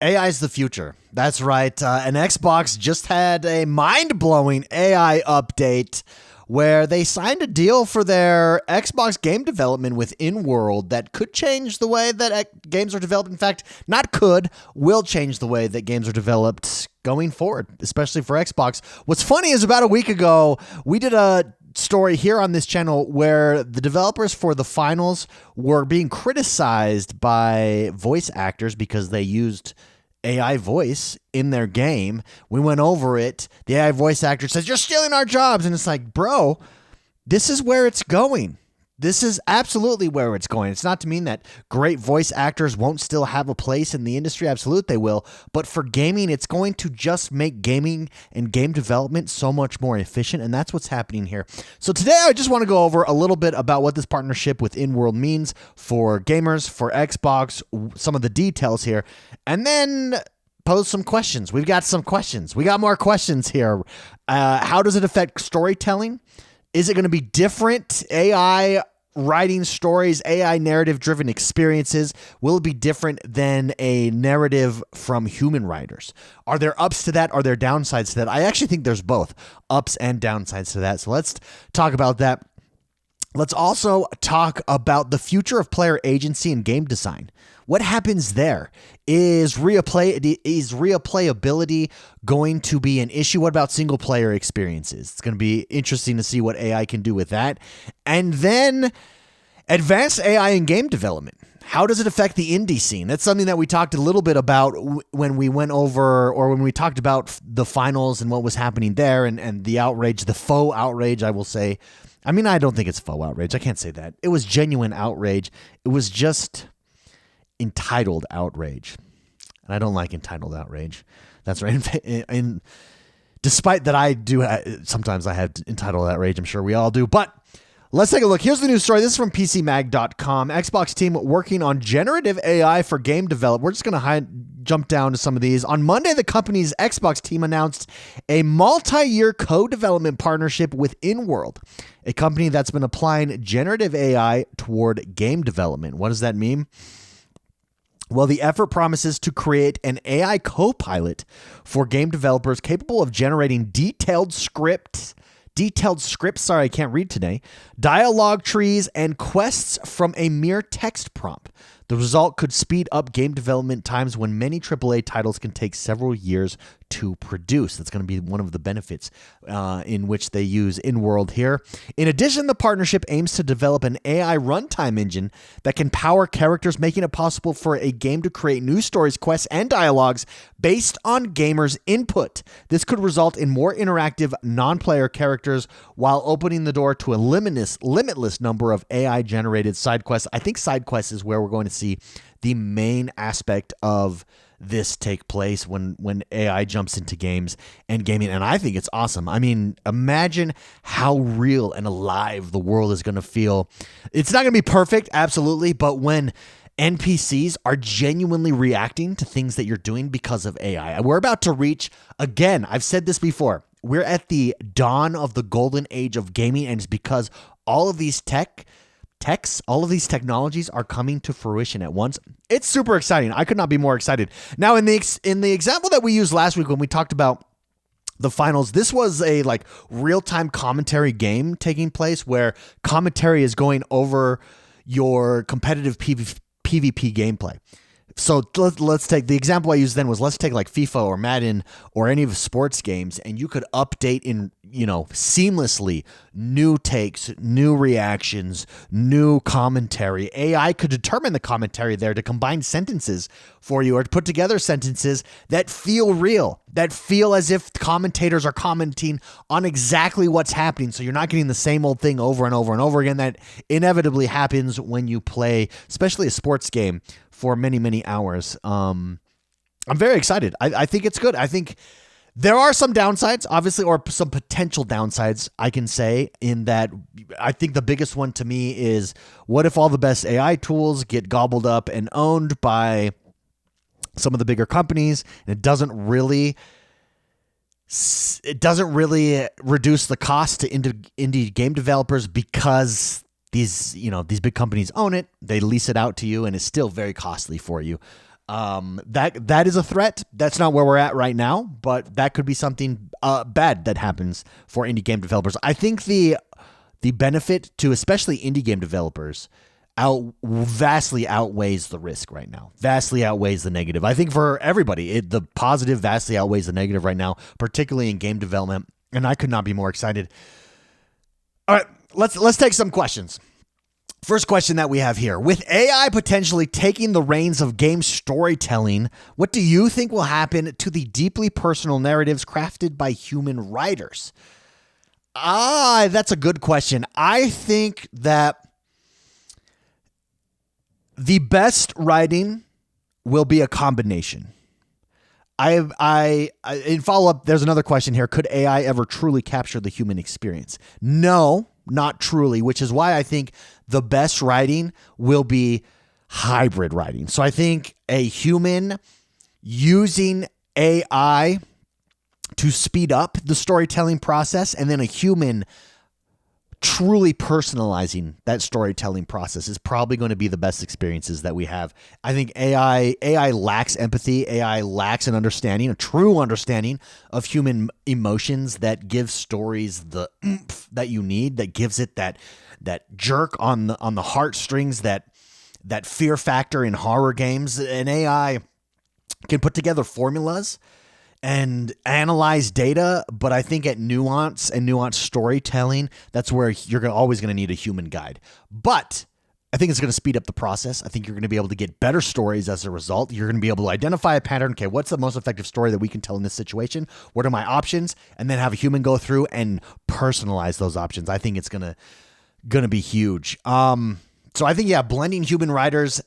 AI is the future. That's right. And Xbox just had a mind-blowing AI update where they signed a deal for their Xbox game development with InWorld that could change the way that games are developed. In fact, not could, will change the way that games are developed going forward, especially for Xbox. What's funny is about a week ago, we did a story here on this channel where the developers for the finals were being criticized by voice actors because they used AI voice in their game. We went over it. The AI voice actor says, "You're stealing our jobs." And it's like, bro, this is where it's going. This is absolutely where it's going. It's not to mean that great voice actors won't still have a place in the industry. Absolutely, they will. But for gaming, it's going to just make gaming and game development so much more efficient. And that's what's happening here. So today, I just want to go over a little bit about what this partnership with InWorld means for gamers, for Xbox, some of the details here, and then pose some questions. We've got some questions. We got more questions here. How does it affect storytelling? Is it going to be different? AI writing stories, AI narrative-driven experiences, will it be different than a narrative from human writers? Are there ups to that? Are there downsides to that? I actually think there's both ups and downsides to that. So let's talk about that. Let's also talk about the future of player agency and game design. What happens there? Is replayability going to be an issue? What about single player experiences? It's going to be interesting to see what AI can do with that. And then advanced AI in game development. How does it affect the indie scene? That's something that we talked a little bit about when we went over, or when we talked about the finals and what was happening there, and the outrage, the faux outrage, I will say. I mean, I don't think it's faux outrage. I can't say that. It was genuine outrage. It was just entitled outrage. And I don't like entitled outrage. That's right. And despite that, I do, sometimes I have entitled outrage. I'm sure we all do. But let's take a look. Here's the news story. This is from PCMag.com. Xbox team working on generative AI for game development. We're just going to jump down to some of these. On Monday, the company's Xbox team announced a multi-year co-development partnership with InWorld, a company that's been applying generative AI toward game development. What does that mean? Well, the effort promises to create an AI co-pilot for game developers capable of generating detailed scripts, sorry, I can't read today, dialogue trees, and quests from a mere text prompt. The result could speed up game development times when many AAA titles can take several years to produce. That's going to be one of the benefits in which they use InWorld here. In addition, the partnership aims to develop an AI runtime engine that can power characters, making it possible for a game to create new stories, quests, and dialogues based on gamers' input. This could result in more interactive non-player characters while opening the door to a limitless number of AI-generated side quests. I think side quests is where we're going to see the main aspect of this take place when AI jumps into games and gaming. And I think it's awesome. I mean, imagine how real and alive the world is going to feel. It's not going to be perfect, absolutely, but when NPCs are genuinely reacting to things that you're doing because of AI. We're about to reach, again, I've said this before, we're at the dawn of the golden age of gaming, and it's because all of these all of these technologies are coming to fruition at once. It's super exciting. I could not be more excited. Now, in the example that we used last week when we talked about the finals, this was a real-time commentary game taking place where commentary is going over your competitive PvP gameplay. So let's take the example I used then was let's take FIFA or Madden or any of the sports games, and you could update in seamlessly new takes, new reactions, new commentary. AI could determine the commentary there to combine sentences for you or to put together sentences that feel real, that feel as if commentators are commenting on exactly what's happening. So you're not getting the same old thing over and over and over again that inevitably happens when you play, especially a sports game, for many, many hours. I'm very excited. I think it's good. I think there are some downsides, obviously, or some potential downsides, I can say, in that I think the biggest one to me is, what if all the best AI tools get gobbled up and owned by some of the bigger companies, and it doesn't really reduce the cost to indie game developers because these big companies own it, they lease it out to you, and it's still very costly for you. That is a threat. That's not where we're at right now, but that could be something bad that happens for indie game developers. I think the benefit to especially indie game developers vastly outweighs the risk right now. Vastly outweighs the negative. I think for everybody, the positive vastly outweighs the negative right now, particularly in game development. And I could not be more excited. All right, let's take some questions. First question that we have here. With AI potentially taking the reins of game storytelling, what do you think will happen to the deeply personal narratives crafted by human writers? That's a good question. I think that the best writing will be a combination. In follow-up, there's another question here. Could AI ever truly capture the human experience? No, not truly, which is why I think the best writing will be hybrid writing. So I think a human using AI to speed up the storytelling process, and then a human truly personalizing that storytelling process is probably going to be the best experiences that we have. I think AI lacks empathy. AI lacks an understanding, a true understanding of human emotions that gives stories the oomph that you need, that gives it that jerk on the heartstrings, that fear factor in horror games. An AI can put together formulas and analyze data, but I think at nuance and nuanced storytelling, that's where you're always going to need a human guide. But I think it's going to speed up the process. I think you're going to be able to get better stories as a result. You're going to be able to identify a pattern. Okay, what's the most effective story that we can tell in this situation? What are my options? And then have a human go through and personalize those options. I think it's going to be huge. So I think, blending human writers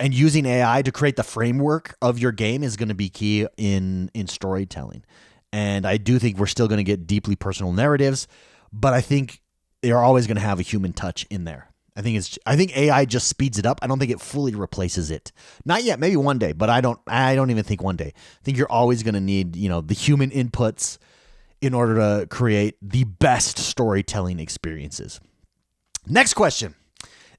and using AI to create the framework of your game is going to be key in storytelling. And I do think we're still going to get deeply personal narratives, but I think they're always going to have a human touch in there. I think AI just speeds it up. I don't think it fully replaces it. Not yet, maybe one day, but I don't even think one day. I think you're always going to need, the human inputs in order to create the best storytelling experiences. Next question.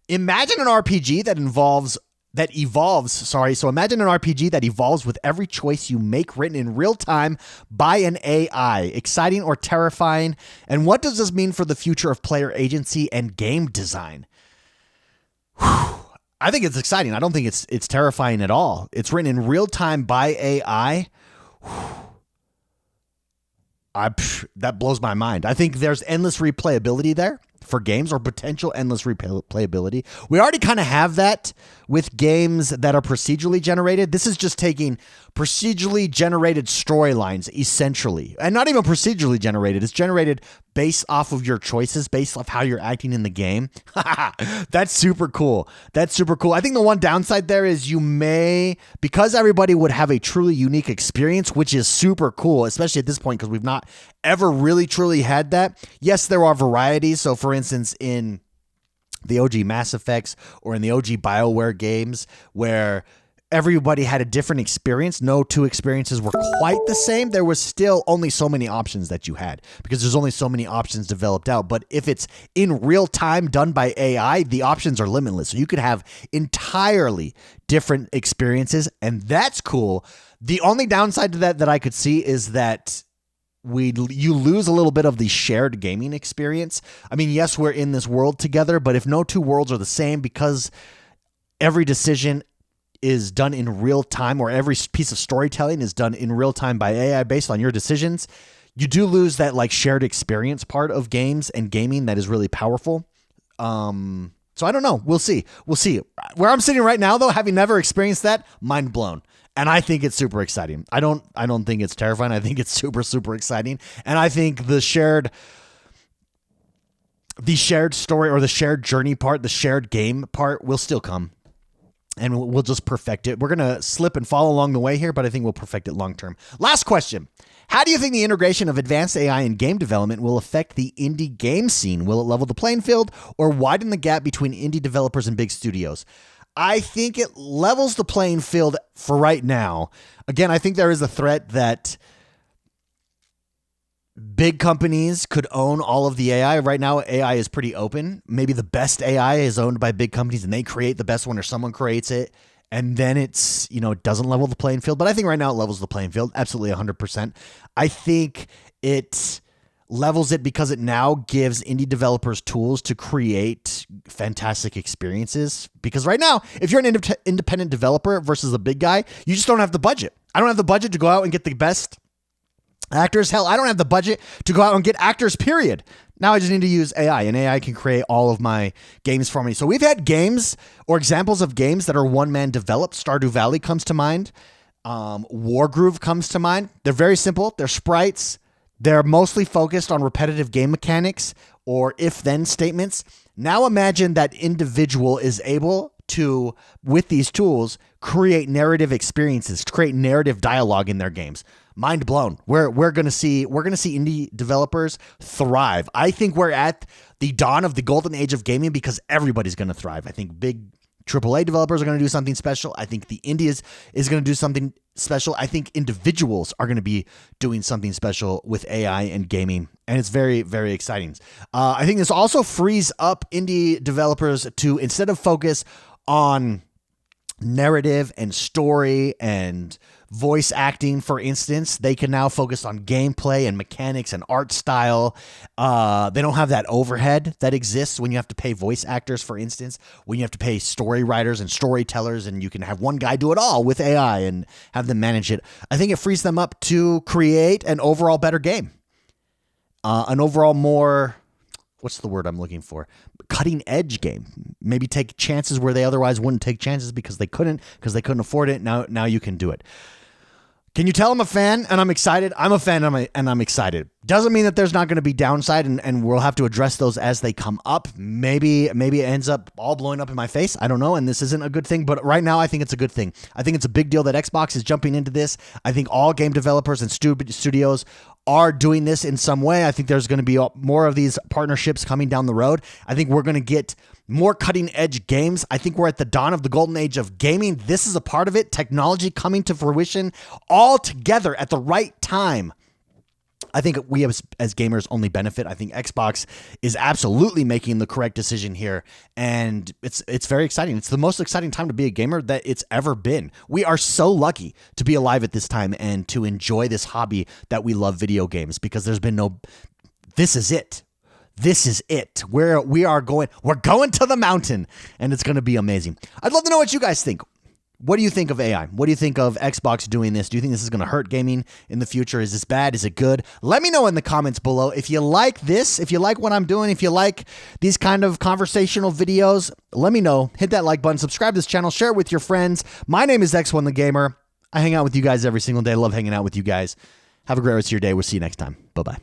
Imagine an RPG that evolves. So imagine an RPG that evolves with every choice you make, written in real time by an AI. Exciting or terrifying? And what does this mean for the future of player agency and game design? I think it's exciting. I don't think it's terrifying at all. It's written in real time by AI. That blows my mind. I think there's endless replayability there for games, or potential endless replayability. We already kind of have that with games that are procedurally generated. This is just taking procedurally generated storylines, essentially. And not even procedurally generated. It's generated based off of your choices, based off how you're acting in the game. That's super cool. I think the one downside there is because everybody would have a truly unique experience, which is super cool, especially at this point, because we've not ever really truly had that. Yes, there are varieties. So for instance, in the OG Mass Effects or in the OG BioWare games, where everybody had a different experience, no two experiences were quite the same. There was still only so many options that you had, because there's only so many options developed out. But if it's in real time done by AI, the options are limitless. So you could have entirely different experiences, and that's cool. The only downside to that I could see is that you lose a little bit of the shared gaming experience. I mean, yes, we're in this world together, but if no two worlds are the same, because every decision is done in real time, or every piece of storytelling is done in real time by AI based on your decisions, you do lose that shared experience part of games and gaming that is really powerful. So I don't know. We'll see. Where I'm sitting right now, though, having never experienced that, mind blown. And I think it's super exciting. I don't think it's terrifying. I think it's super, super exciting. And I think the shared story, or the shared journey part, the shared game part, will still come. And we'll just perfect it. We're going to slip and fall along the way here, but I think we'll perfect it long term. Last question. How do you think the integration of advanced AI in game development will affect the indie game scene? Will it level the playing field or widen the gap between indie developers and big studios? I think it levels the playing field for right now. Again, I think there is a threat that big companies could own all of the AI. Right now, AI is pretty open. Maybe the best AI is owned by big companies, and they create the best one, or someone creates it and then it's, it doesn't level the playing field. But I think right now it levels the playing field. Absolutely 100%. I think it levels it because it now gives indie developers tools to create fantastic experiences. Because right now, if you're an independent developer versus a big guy, you just don't have the budget. I don't have the budget to go out and get the best actors. Hell, I don't have the budget to go out and get actors, period. Now I just need to use AI, and AI can create all of my games for me. So we've had games or examples of games that are one-man developed. Stardew Valley comes to mind. Wargroove comes to mind. They're very simple. They're sprites. They're mostly focused on repetitive game mechanics or if-then statements. Now imagine that individual is able to, with these tools, create narrative experiences, to create narrative dialogue in their games. Mind blown. We're gonna see indie developers thrive. I think we're at the dawn of the golden age of gaming because everybody's gonna thrive. I think big AAA developers are gonna do something special. I think the indie is gonna do something special. I think individuals are gonna be doing something special with AI and gaming, and it's very, very exciting. I think this also frees up indie developers to, instead of focus on narrative and story and voice acting, for instance, they can now focus on gameplay and mechanics and art style. They don't have that overhead that exists when you have to pay voice actors, for instance, when you have to pay story writers and storytellers, and you can have one guy do it all with AI and have them manage it. I think it frees them up to create an overall better game, an overall more, what's the word I'm looking for? Cutting edge game. Maybe take chances where they otherwise wouldn't take chances because they couldn't afford it. Now you can do it. Can you tell I'm a fan and I'm excited? I'm a fan and I'm excited. Doesn't mean that there's not going to be downside, and we'll have to address those as they come up. Maybe it ends up all blowing up in my face. I don't know, and this isn't a good thing, but right now I think it's a good thing. I think it's a big deal that Xbox is jumping into this. I think all game developers and studios are doing this in some way. I think there's going to be more of these partnerships coming down the road. I think we're going to get more cutting edge games. I think we're at the dawn of the golden age of gaming. This is a part of it. Technology coming to fruition all together at the right time. I think we as gamers only benefit. I think Xbox is absolutely making the correct decision here, and it's very exciting. It's the most exciting time to be a gamer that it's ever been. We are so lucky to be alive at this time and to enjoy this hobby that we love, video games, because there's been no, this is it. This is it. We're going to the mountain, and it's going to be amazing. I'd love to know what you guys think. What do you think of AI? What do you think of Xbox doing this? Do you think this is going to hurt gaming in the future? Is this bad? Is it good? Let me know in the comments below. If you like this, if you like what I'm doing, if you like these kind of conversational videos, let me know. Hit that like button, subscribe to this channel, share it with your friends. My name is X1 the Gamer. I hang out with you guys every single day. I love hanging out with you guys. Have a great rest of your day. We'll see you next time. Bye-bye.